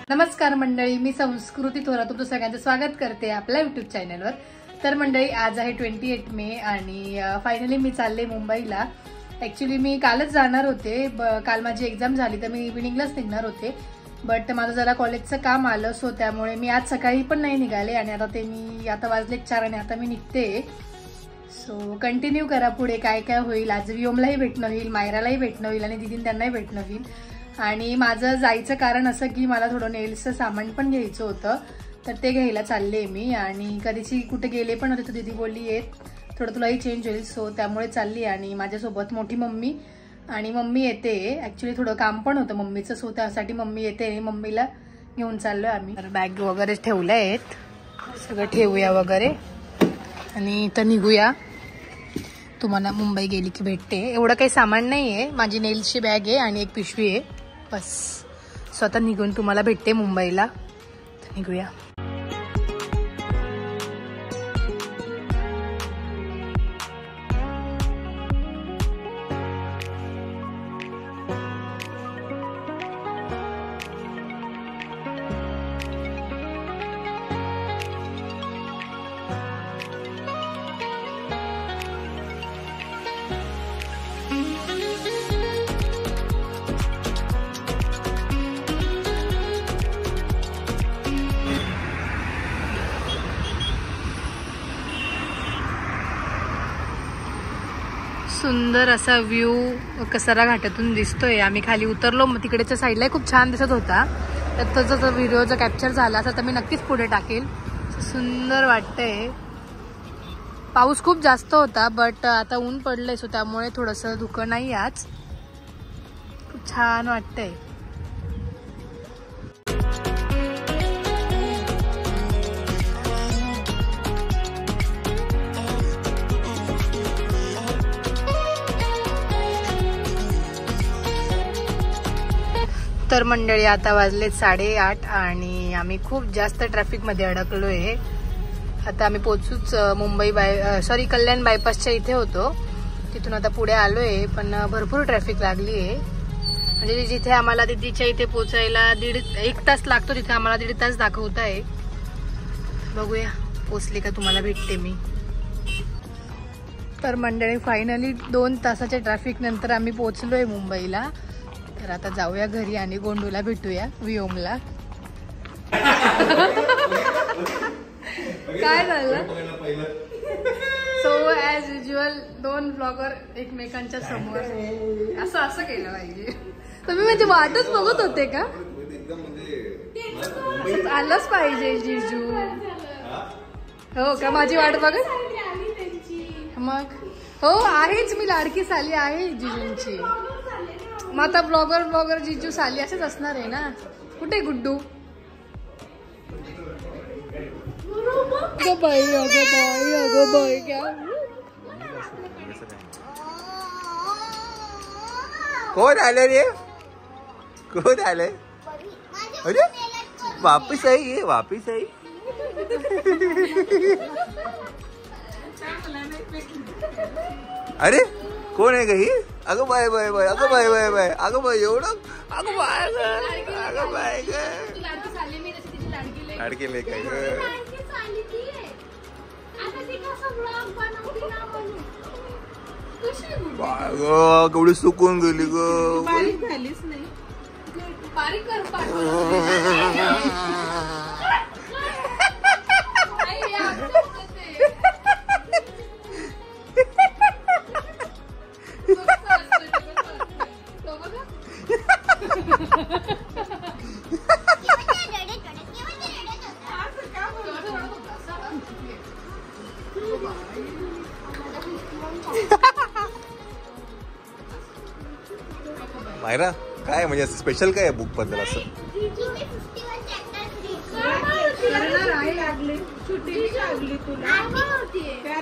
नमस्कार मंडळी, मी संस्कृती थोरा तुमचं सगळ्यांचं स्वागत करते आपल्या युट्यूब चॅनलवर। तर मंडळी, आज आहे 28 मे आणि फायनली मी चालले मुंबईला। ॲक्च्युली मी कालच जाणार होते, काल माझी एक्झाम झाली तर मी इव्हिनिंगलाच निघणार होते, बट माझं जरा कॉलेजचं काम आलं, सो त्यामुळे मी आज सकाळी पण नाही निघाले आणि आता वाजले 4 आणि आता मी निघते। सो कंटिन्यू करा पुढे काय काय होईल। आज व्योमलाही भेटणं होईल, मायरालाही भेटणं होईल आणि दीदीन त्यांनाही भेटणं होईल। आणि माझं जायचं कारण असं की मला थोडं नेल्सचं सामान पण घ्यायचं होतं, तर ते घ्यायला चालले मी। आणि कधीची कुठे गेले पण होते तर दीदी बोलली येत थोडं तुलाही चेंज होईल, सो त्यामुळे चालली। आणि माझ्यासोबत मोठी मम्मी आणि मम्मी येते। ॲक्च्युली थोडं काम पण होतं मम्मीचं, सो त्यासाठी मम्मी येते आणि मम्मीला घेऊन चाललोय आम्ही। बॅग वगैरे ठेवल्या आहेत, सगळं ठेवूया वगैरे आणि इथं निघूया। तुम्हाला मुंबई गेली की भेटते। एवढं काही सामान नाही आहे, माझी नेल्सची बॅग आहे आणि एक पिशवी आहे बस। स्वतः निघून तुम्हाला भेटते मुंबईला, तर निघूया। सुंदर असा व्ह्यू कसारा घाटातून दिसतोय। आम्ही खाली उतरलो, मग तिकडेच्या साईडला खूप छान दिसत होता, तर त्याचा जो व्हिडिओ जर कॅप्चर झाला असता तर मी नक्कीच पुढे टाकेल। सुंदर वाटतंय। पाऊस खूप जास्त होता, बट आता ऊन पडलंय, सो त्यामुळे थोडंसं धुकं नाही आज। खूप छान वाटतंय। तर मंडळी, आता वाजले 8:30 आणि आम्ही खूप जास्त ट्रॅफिकमध्ये अडकलोय। आता आम्ही पोहोचूच कल्याण बायपासच्या इथे होतो, तिथून आता पुढे आलोय, पण भरपूर ट्रॅफिक लागली आहे। म्हणजे जिथे आम्हाला दीदीच्या इथे पोचायला 1 तास लागतो, तिथे आम्हाला 1.5 तास दाखवत आहे। बघूया पोचले का तुम्हाला भेटते मी। तर मंडळी, फायनली 2 तासाच्या ट्रॅफिक नंतर आम्ही पोहोचलोय मुंबईला। तर आता जाऊया घरी आणि गोंडूला भेटूया, व्योमला। काय झालं? सो ॲज युज्युअल 2 ब्लॉगर एकमेकांच्या समोर असं केलं पाहिजे। तुम्ही म्हणजे वाटच बघत होते का? आलंच पाहिजे जिजू। हो का? माझी वाट बघत मग हो आहेच, मी लाडकी साली आहे जिजूंची। मग आता ब्लॉगर जिजू साली असेच असणार आहे ना। कुठे गुड्डू? अगं बाई क्या कोण आलं रे? कोण आलंय? अरे वापिस आई, वापिस आई। अरे कोण आहे गं ही? अगं बाय बाय बाय, अगं बाय बाय बाय, अगं बाय एवढं, अगं बाय ग, अगं बाय ग, लाडकी लेक आहे ग। बाय ग, केवढी सुकून गेली ग। मायरा, काय म्हणजे स्पेशल काय बुक बद्दल असं?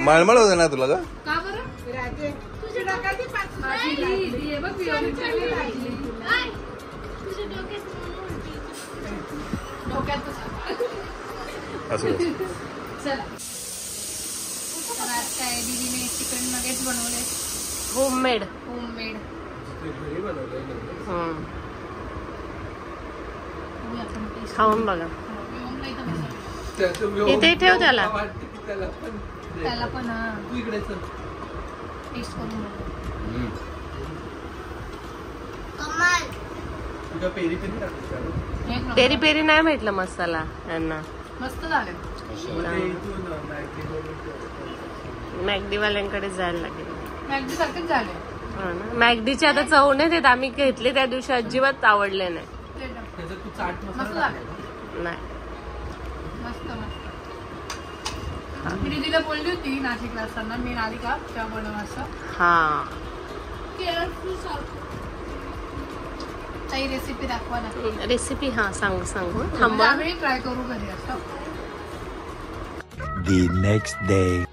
मळमळ होते ना तुला का? असं काय दीदीने चिकन नगेट्स बनवले, होममेड खाऊन बघा. इथे ठेव त्याला. त्याला पण टेस्ट करून पेरी पेरी नाही भेटलं मसाला यांना. मस्त झालं. मॅगडीवाल्यांकडे जायला लागेल. मॅगडी सारखंच झालं. मॅगडीची आता चव नाही देत. आम्ही घेतले त्या दिवशी अजिबात आवडले नाही. मस्त झालं. नाही मस्त मस्त. मी दीदीला बोलली होती नाशिकला असताना मी आली का चहा बनव असं. हा काही रेसिपी दाखवा ना. रेसिपी हा सांगू थांबा. आम्ही ट्राय करू घरी असं. The next day.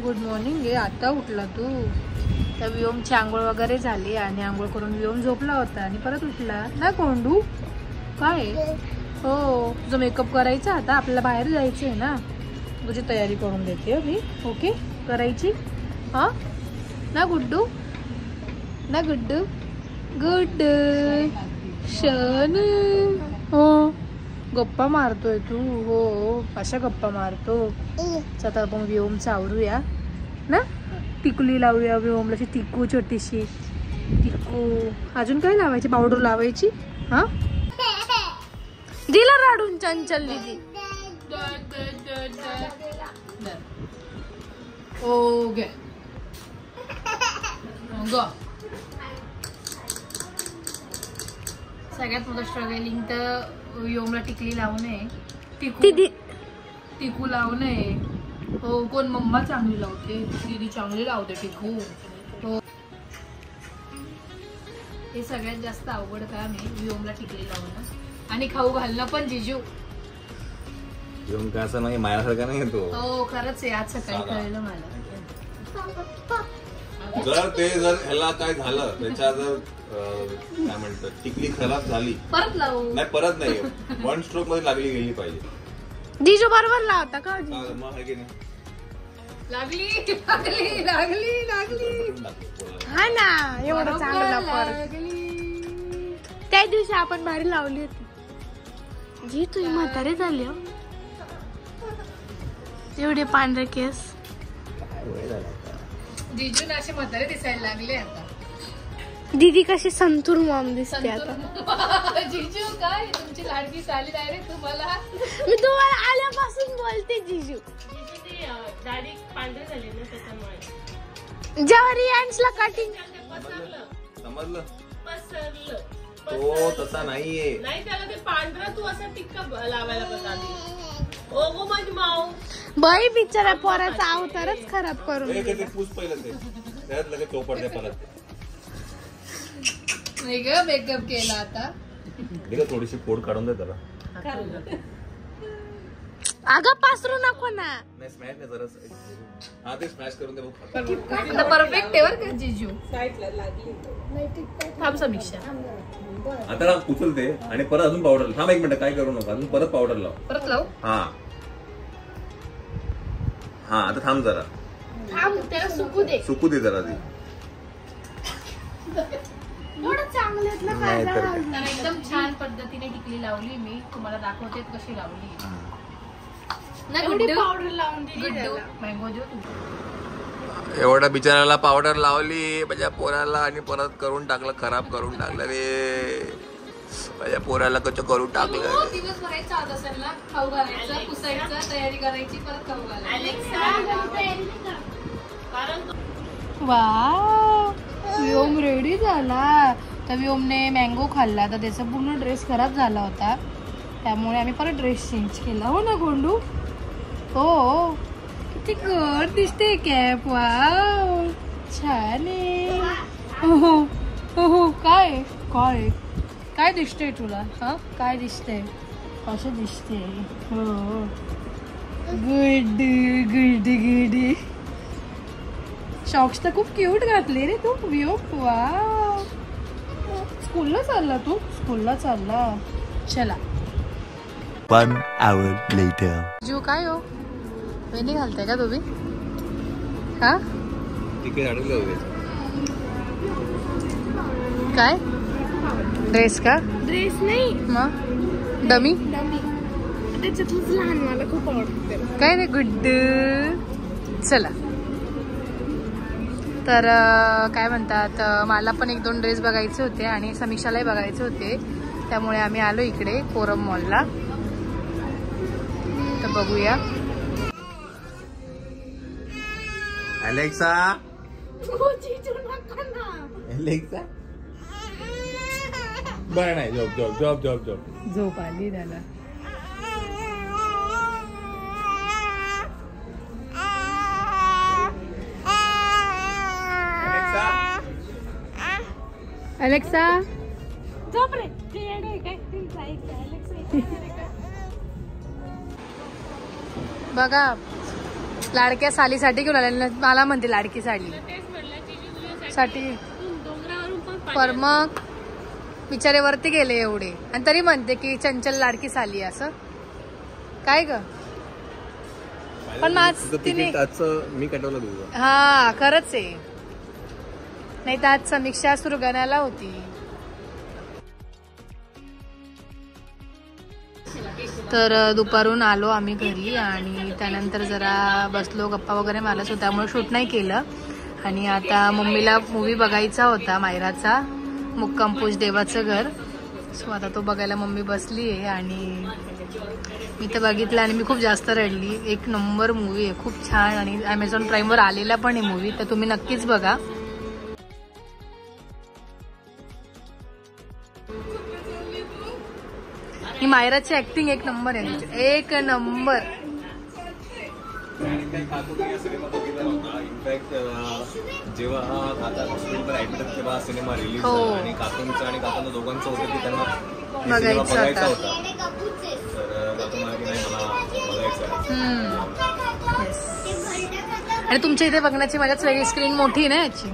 Good morning आहे. आता उठला तू. तर व्योमची आंघोळ वगैरे झाली आणि आंघोळ करून व्योम झोपला होता आणि परत उठला ना. कोंडू काय हो तुझा मेकअप करायचा आता. आपल्याला बाहेर जायचं आहे ना. तुझी तयारी करून देते मी. ओके करायची हा ना गुड्डू ना. गुड्डू गुड शन. हो गप्पा मारतोय तू. हो अशा गप्पा मारतो. आता आपण व्योमचं आवरूया ना. टिकली लावूया व्योमला. टिकू छोटीशी टिकू. अजून काय लावायची. पावडर लावायची. हा दिला राडून चंचल दिदी. ओके सगळ्यात मोठं स्ट्रगलिंग तर व्योमला टिकली लावू नये. टिकू लावू नये. हो कोण मम्मा चांगली लावते. दीदी चांगली लावते टिकू. हो हे सगळ्यात जास्त अवघड काम आहे व्योमला टिकली लावणं आणि खाऊ घालणं पण. जिजू व्योम का असं नाही माझ्यासारखा नाही येतो. हो खरंच आहे. आज सकाळी कळलं मला. जर ह्याला काय झालं त्याच्या जर काय म्हणतात टिकली खराब झाली परत लावू. नाही परत नाही. 1 स्ट्रोक मध्ये लागली गेली पाहिजे. जिजू बरोबर लावता का. मग आहे की नाही. लागली लागली लागली लागली हा ना. एवढं चांगलं त्या दिवशी आपण भारी लावली होती. जी तुम्ही म्हातारे झाली हो. एवढे पांढरे केस. जिजू ना असे म्हातारे दिसायला लागले आता. दीदी कशी संतूर मॉम दिसते आता. जिजू काय तुमची लाडकी साली डायरेक्ट तुम्हाला. मी तुम्हाला आल्यापासून बोलते जिजू. दाढी पांढरी झाली ना त्याच्यामुळे. जेव्हा रियांशला कटिंग समजलं. पसरलं. तो तसा नाहीये. नाही त्याला ते पांढरा तू असा टिक्का लावायला पाहिजे आधी. ओ गो माझी माऊ. बाई बिचारा पोराचा अवतारच खराब करून. पूस पहिलं ते त्यात लगेच चोपड दे परत. नाही ग मेकअप केला आता. थोडीशी फोड काढून दे त्याला. अगं पासरू नको ना. नाही स्मॅश नाही जरा. हा ते स्मॅश करून दे. परफेक्ट आहे बरं का जिजू. थांब समीक्षा. आता उचलते आणि परत अजून पावडर. थांब 1 मिनिट काय करू नका. अजून परत पावडर लाव. परत लाव. हा हा आता थांब जरा. थांब त्याला सुकू दे. सुकू दे जरा ती. एकदम छान पद्धतीने टिकली लावली मी. तुम्हाला दाखवते कशी लावली. पावडर लावून मँगो ज्यूस. एवढा बिचाराला पावडर लावली माझ्या पोराला आणि परत करून टाकलं. खराब करून टाकलं रे. माझ्या पोराला कसं करून टाकलं. दिवस भरायचा होता असेल ना. खाऊ घालायचं पुसायचं तयारी करायची परत खाऊ घालायचं. वाव व्योम रेडी झाला. तर व्योमने मँगो खाल्ला तर त्याचा पूर्ण ड्रेस खराब झाला होता. त्यामुळे आम्ही परत ड्रेस चेंज केला. हो ना गोंडू. हो किती गड दिसते कॅप. वाव छान आहे. हो हो काय काय काय दिसतंय तुला? हा काय दिसतंय? असं दिसतंय. हो गुड गुड गुड. शॉक्स तर खूप क्यूट घातले रे तू. वाव. स्कूलला चालला तू? स्कूलला चालला. चला. 1 hour later. जीव काय हो वेणी घालताय का तुम्ही? हा तिकीट अडकलं होते. काय ड्रेस का? ड्रेस नाही मग डमी त्याच्यातलंच लहान मला खूप आवडतं. काय नाही गुड. चला तर काय म्हणतात मला पण 1-2 ड्रेस बघायचे होते आणि समीक्षालाही बघायचे होते, त्यामुळे आम्ही आलो इकडे कोरम मॉलला. तर बघूया. अलेक्सा अलेक्सा बरं नाही झोप झोप झोप झोप झोप झोप आली त्याला. अलेक्सा झोप रे. बघा लाडक्या सालीसाठी घेऊन आले. मला म्हणते लाडकी साडी साठी पर मग बिचारे वरती गेले एवढे आणि तरी म्हणते की चंचल लाडकी साली. असं काय ग? पण माझ तिने मी कटवलं तुझं. हा खरंच आहे. नाही तर आज समीक्षा सुरगाण्याला होती. तर दुपारून आलो आम्ही घरी आणि त्यानंतर जरा बसलो गप्पा वगैरे मारत होता, त्यामुळे शूट नाही केलं. आणि आता मम्मीला मूवी बघायचा होता मायराचा मुक्काम पोस्ट देवाचं घर. सो आता तो बघायला मम्मी बसली आहे आणि मी तर बघितलं आणि मी खूप जास्त रडली. 1 नंबर मूवी आहे, खूप छान. आणि अमेझॉन प्राईमवर आलेला पण आहे मूवी, तर तुम्ही नक्कीच बघा. ही मायराची ऍक्टिंग 1 नंबर आहे, 1 नंबर. इनफॅक्ट जेव्हा आता हॉस्पिटल ऍडमिट तेव्हा सिनेमा रिलीज हो. झाला आणि काकूंचं आणि काकांचं दोघांचं होतं की त्यांना बघायचा होता. तर काकू म्हणाले की नाही मला बघायचं आहे. आणि तुमच्या इथे बघण्याची माझ्याच वेगळी स्क्रीन मोठी आहे ना याची.